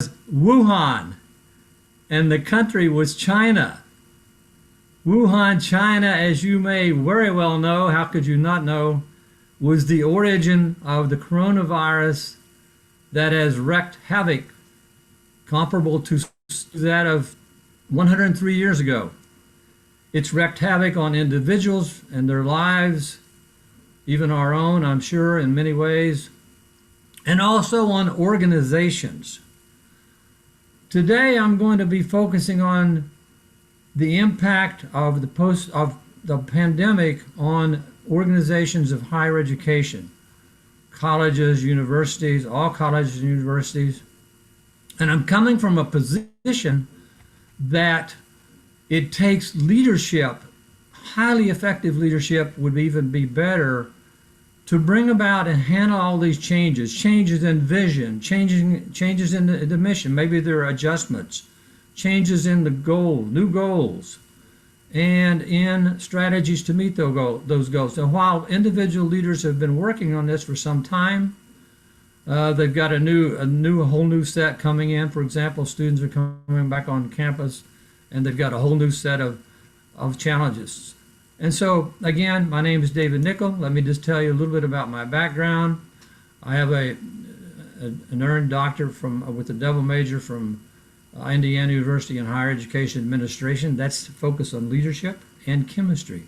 Wuhan, and the country was China. Wuhan, China, as you may very well know, how could you not know, was the origin of the coronavirus that has wreaked havoc comparable to that of 103 years ago. It's wreaked havoc on individuals and their lives, even our own, I'm sure, in many ways, and also on organizations. Today, I'm going to be focusing on the impact of the pandemic on organizations of higher education, colleges, universities, all colleges and universities. And I'm coming from a position that it takes leadership, highly effective leadership would even be better, to bring about and handle all these changes in vision, changes in the mission, maybe there are adjustments, changes in the goal, new goals, and in strategies to meet those goals. And while individual leaders have been working on this for some time, they've got a whole new set coming in. For example, students are coming back on campus, and they've got a whole new set of challenges. And so, again, my name is David Nickel. Let me just tell you a little bit about my background. I have an earned doctor with a double major from Indiana University in Higher Education Administration. That's focused on leadership and chemistry.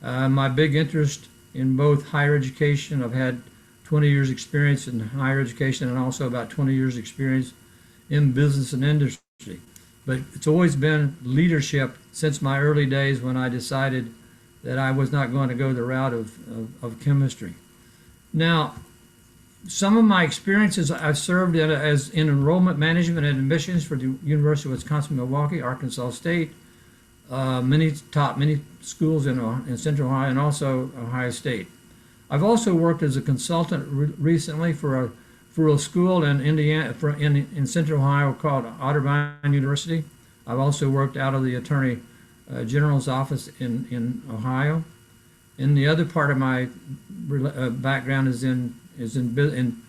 My big interest in both higher education, I've had 20 years experience in higher education and also about 20 years experience in business and industry. But it's always been leadership since my early days when I decided that I was not going to go the route of chemistry. Now, some of my experiences, I've served in enrollment management and admissions for the University of Wisconsin-Milwaukee, Arkansas State, many schools in Central Ohio and also Ohio State. I've also worked as a consultant recently for a school in Indiana, in Central Ohio called Otterbein University. I've also worked out of the Attorney General's office in Ohio. And the other part of my background is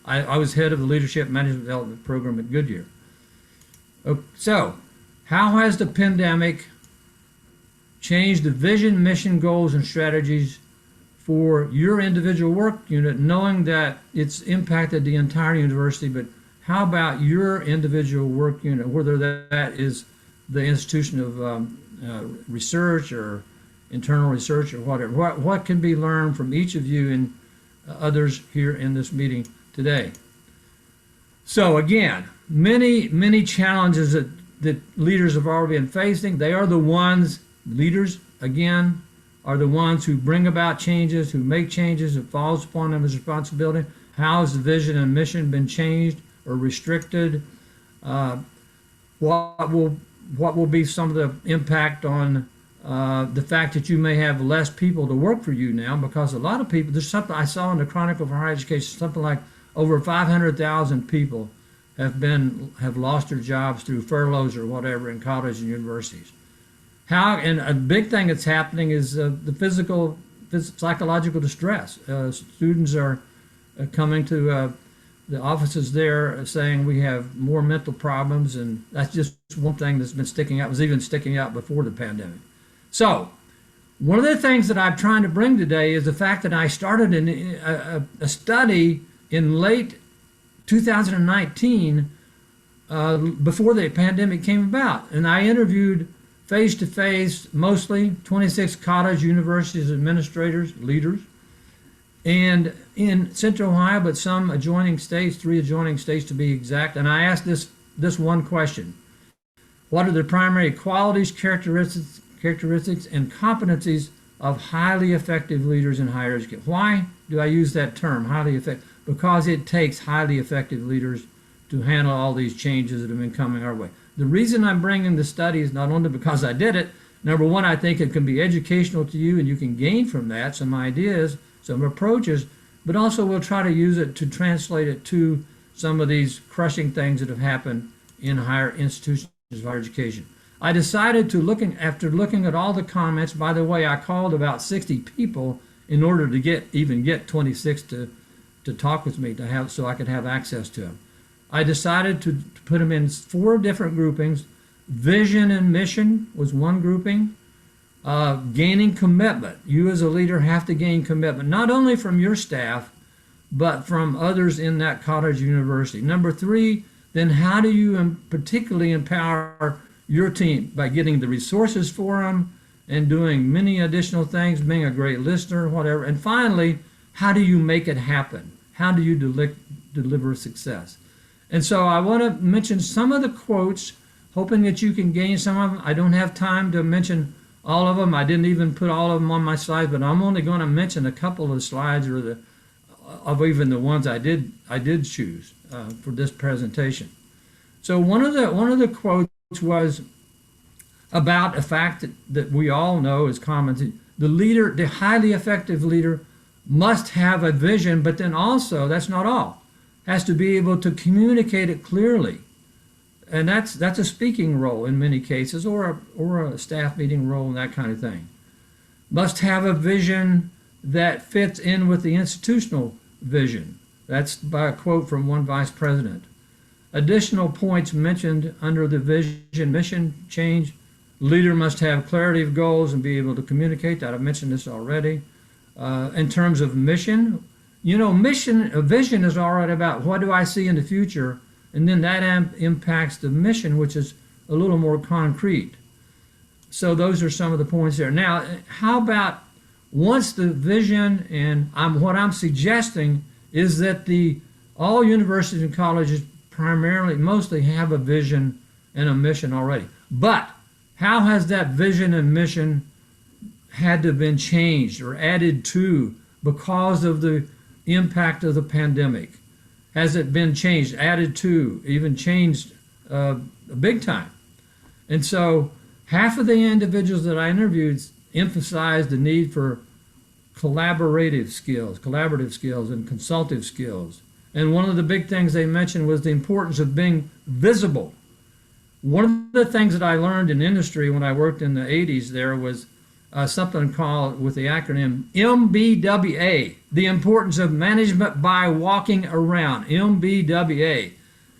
I was head of the Leadership Management Development Program at Goodyear. So, how has the pandemic changed the vision, mission, goals, and strategies for your individual work unit, knowing that it's impacted the entire university, but how about your individual work unit, whether that is the institution of research or internal research or whatever. What can be learned from each of you and others here in this meeting today? So again, many challenges that leaders have already been facing. They are the ones, leaders, again, are the ones who bring about changes, who make changes. It falls upon them as responsibility. How has the vision and mission been changed or restricted? What will be some of the impact on the fact that you may have less people to work for you now, because a lot of people, there's something I saw in the Chronicle for Higher Education, something like over 500,000 people have lost their jobs through furloughs or whatever in colleges and universities. And a big thing that's happening is the psychological distress. Students are coming to the offices there saying we have more mental problems, and that's just one thing that's been sticking out. It was even sticking out before the pandemic. So, one of the things that I'm trying to bring today is the fact that I started a study in late 2019 before the pandemic came about, and I interviewed face-to-face, mostly 26 college, universities, administrators, leaders, and in Central Ohio, but some adjoining states, 3 adjoining states to be exact. And I asked this one question: what are the primary qualities, characteristics, and competencies of highly effective leaders in higher education? Why do I use that term, highly effective? Because it takes highly effective leaders to handle all these changes that have been coming our way. The reason I'm bringing the study is not only because I did it. Number one, I think it can be educational to you and you can gain from that some ideas, some approaches, but also we'll try to use it to translate it to some of these crushing things that have happened in higher institutions of higher education. I decided to, after looking at all the comments, by the way, I called about 60 people in order to get 26 to talk with me, so I could have access to them. I decided to put them in 4 different groupings. Vision and mission was one grouping. Gaining commitment. You as a leader have to gain commitment, not only from your staff, but from others in that college university. Number 3, then how do you particularly empower your team? By getting the resources for them and doing many additional things, being a great listener, whatever. And finally, how do you make it happen? How do you deliver success? And so I want to mention some of the quotes, hoping that you can gain some of them. I don't have time to mention all of them. I didn't even put all of them on my slides, but I'm only going to mention a couple of slides of even the ones I did choose for this presentation. So one of the quotes was about a fact that we all know is common. The highly effective leader must have a vision, but then also, that's not all, has to be able to communicate it clearly. And that's a speaking role in many cases, or a staff meeting role and that kind of thing. Must have a vision that fits in with the institutional vision. That's by a quote from one vice president. Additional points mentioned under the vision mission change. Leader must have clarity of goals and be able to communicate that. I've mentioned this already. In terms of mission, a vision is all right about what do I see in the future, and then that impacts the mission, which is a little more concrete. So those are some of the points there. Now, how about once the vision, and what I'm suggesting is that all universities and colleges mostly have a vision and a mission already. But how has that vision and mission had to have been changed or added to because of the impact of the pandemic? Has it been changed, added to, even changed big time? And so half of the individuals that I interviewed emphasized the need for collaborative skills and consultative skills. And one of the big things they mentioned was the importance of being visible. One of the things that I learned in industry when I worked in the 80s there was something called, with the acronym, MBWA, the importance of management by walking around, MBWA.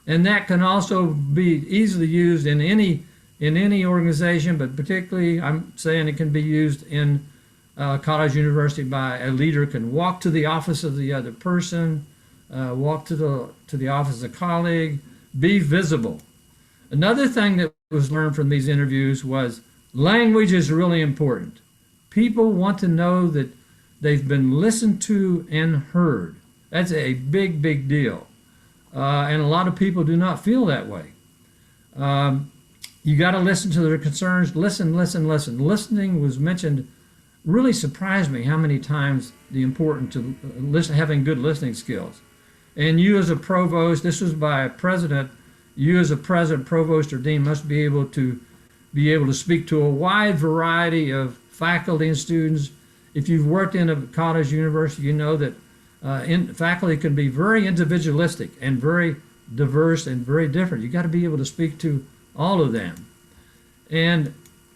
And that can also be easily used in any organization, but particularly I'm saying it can be used in college, university. By a leader can walk to the office of the other person, walk to the office of a colleague, be visible. Another thing that was learned from these interviews was language is really important. People want to know that they've been listened to and heard. That's a big, big deal. And a lot of people do not feel that way. You got to listen to their concerns. Listen. Listening was mentioned. Really surprised me how many times the importance of having good listening skills. And you as a provost, this was by a president, you as a president, provost, or dean must be able to speak to a wide variety of faculty and students. If you've worked in a college, university, you know that faculty can be very individualistic and very diverse and very different. You got to be able to speak to all of them and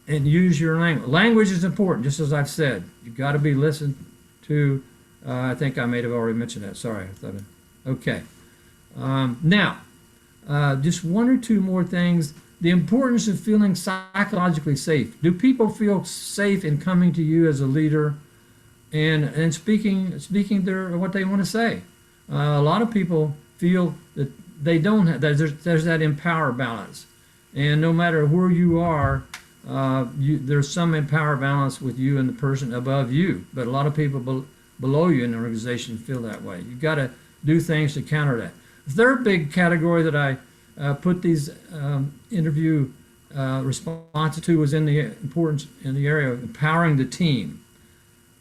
use your language. Language is important, just as I've said. You've got to be listened to. I think I may have already mentioned that. Sorry, I thought okay. Now, just one or two more things. The importance of feeling psychologically safe. Do people feel safe in coming to you as a leader and speaking what they want to say? A lot of people feel that they don't have, there's that empower balance. And no matter where you are, there's some empower balance with you and the person above you. But a lot of people below you in the organization feel that way. You've got to do things to counter that. The third big category that I put these interview responses to was in the importance in the area of empowering the team.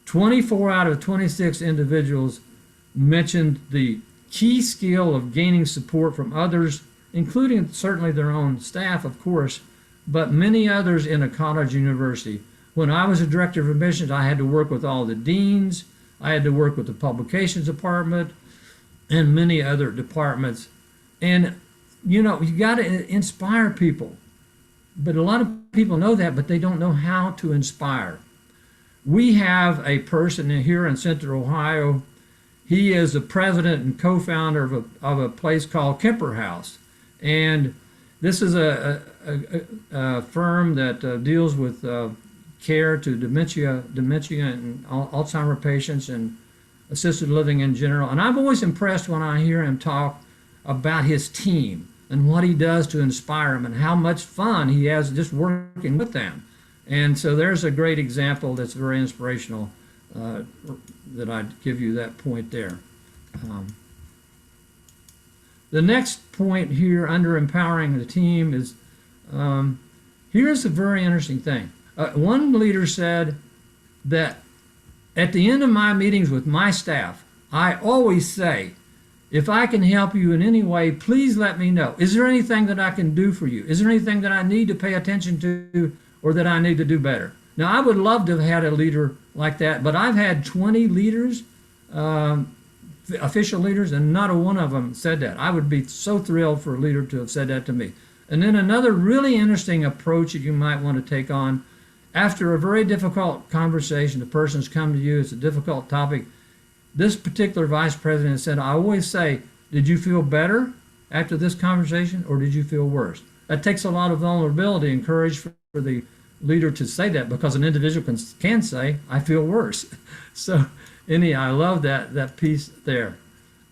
24 out of 26 individuals mentioned the key skill of gaining support from others, including certainly their own staff, of course, but many others in a college university. When I was a director of admissions, I had to work with all the deans, I had to work with the publications department, and many other departments. And you got to inspire people. But a lot of people know that, but they don't know how to inspire. We have a person here in Central Ohio. He is the president and co-founder of a place called Kemper House. And this is a firm that deals with care to dementia and Alzheimer patients and assisted living in general. And I'm always impressed when I hear him talk about his team and what he does to inspire them and how much fun he has just working with them. And so there's a great example that's very inspirational that I'd give you that point there. The next point here under empowering the team is, here's a very interesting thing. One leader said that at the end of my meetings with my staff, I always say, if I can help you in any way, please let me know. Is there anything that I can do for you? Is there anything that I need to pay attention to or that I need to do better? Now, I would love to have had a leader like that, but I've had 20 leaders, official leaders, and not a one of them said that. I would be so thrilled for a leader to have said that to me. And then another really interesting approach that you might want to take on, after a very difficult conversation, the person's come to you, it's a difficult topic. This particular vice president said, I always say, did you feel better after this conversation or did you feel worse? That takes a lot of vulnerability and courage for the leader to say that, because an individual can say, I feel worse. So anyhow, I love that piece there.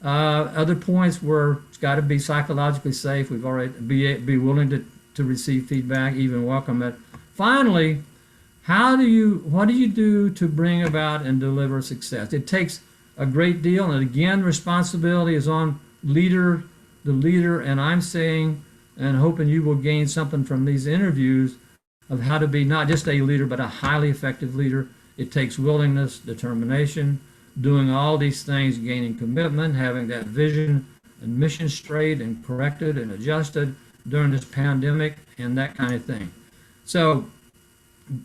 Other points were, it's got to be psychologically safe. We've already be willing to receive feedback, even welcome it. Finally, what do you do to bring about and deliver success? It takes a great deal, and again, responsibility is on the leader, and I'm saying and hoping you will gain something from these interviews of how to be not just a leader, but a highly effective leader. It takes willingness, determination, doing all these things, gaining commitment, having that vision and mission straight and corrected and adjusted during this pandemic and that kind of thing. So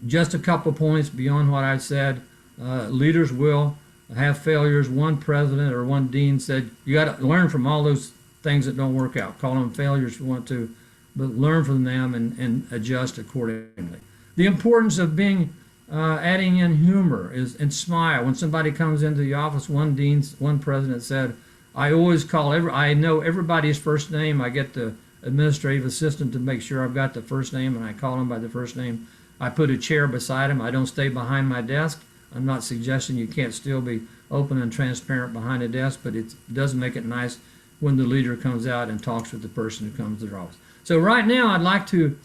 just a couple of points beyond what I said. Leaders will have failures. One president or one dean said, you got to learn from all those things that don't work out. Call them failures if you want to, but learn from them and adjust accordingly. The importance of adding in humor and smile. When somebody comes into the office, one president said, I always I know everybody's first name. I get the administrative assistant to make sure I've got the first name, and I call them by the first name. I put a chair beside him. I don't stay behind my desk. I'm not suggesting you can't still be open and transparent behind a desk, but it does make it nice when the leader comes out and talks with the person who comes to their office. So right now, I'd like to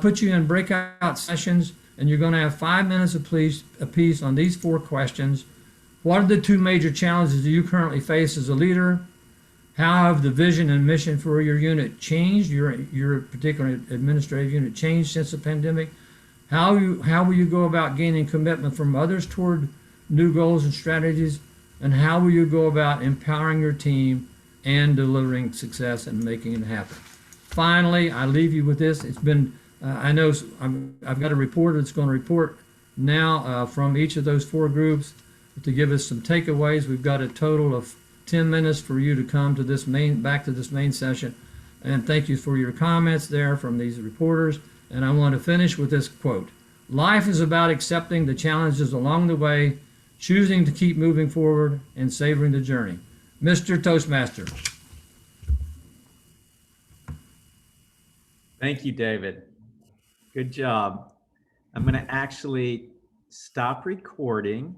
put you in breakout sessions, and you're going to have 5 minutes apiece on these 4 questions. What are the 2 major challenges that you currently face as a leader? How have the vision and mission for your unit changed, your particular administrative unit changed since the pandemic? How will you go about gaining commitment from others toward new goals and strategies? And how will you go about empowering your team and delivering success and making it happen? Finally, I leave you with this. It's been, I know I've got a reporter that's going to report now from each of those 4 groups to give us some takeaways. We've got a total of 10 minutes for you to come to back to this main session. And thank you for your comments there from these reporters. And I want to finish with this quote. Life is about accepting the challenges along the way, choosing to keep moving forward, and savoring the journey. Mr. Toastmaster. Thank you, David. Good job. I'm going to actually stop recording